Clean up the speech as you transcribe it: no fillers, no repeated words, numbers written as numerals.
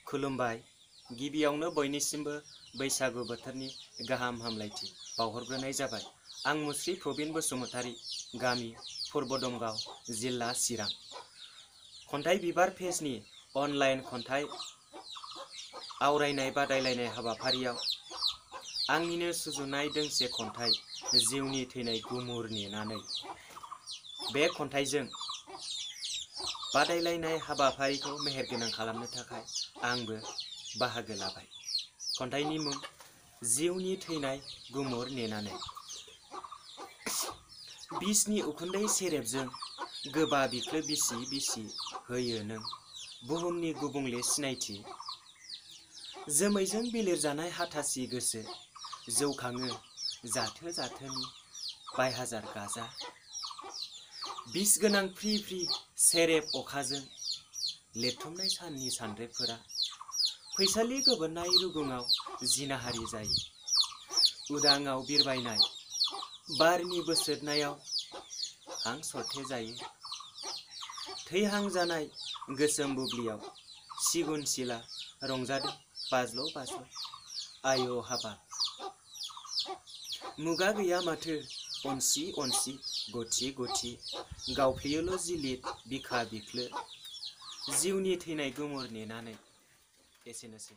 खुलुमबाय। गिबियावनो बयनिसिमबो बैसागु बोथोरनि गाहाम हामलायथि बावहरग्रोनाय जाबाय। आं मुस्रि प्रबिन बसुमतारी, गामि पूर्वदमगाव, जिल्ला चिरां। खन्थाइ बिबार पेजनि अनलाइन खन्थाइ आवरायनाय बादायलायनाय हाबाफारियाव आंनिनो सुजुनाय दोंसे खन्थाइ जिउनि थैनाय गुमुर नेनानै बे खन्थाइजों बादायलायनाय हाबाफारिखौ मेहेरगोनां खालामनो थाखाय आंबो बाहागो लाबाय। खन्थाइनि मुं जिउनि थैनाय गुमुर नेनानै। बिसनि उखुन्दै सेरेबजों गोबा बिख्लो बिसि बिसि होयो नों बुहुमनि गुबुंले सिनायथि। जोमैजों बिलिरजानाय हाथासि गोसो जौखाङो जाथो जाथोनि बायहाजार गाजा। बिस गोनां फ्रि फ्रि सेरेब अखाजों लिरथुमनाय साननि सानद्रेफोरा फैसालि गोबोरनाय रुगुङाव जिनाहारि जायो। उदाङाव बिरबायनाय बारनि बोस्रोदनायाव हां सरथे जायो। थैहां जानाय गोसोम बुब्लियाव सिगुन सिला रंजादों बाज्ल' बाज्ल'। आय' हाबाब मुगा गैया माथो अनसि अनसि गथि गथि गावफ्लेयोल' जिलिद बिखा बिख्लो जिउनि थैनाय गुमुर नेनानै। एसेनोसै।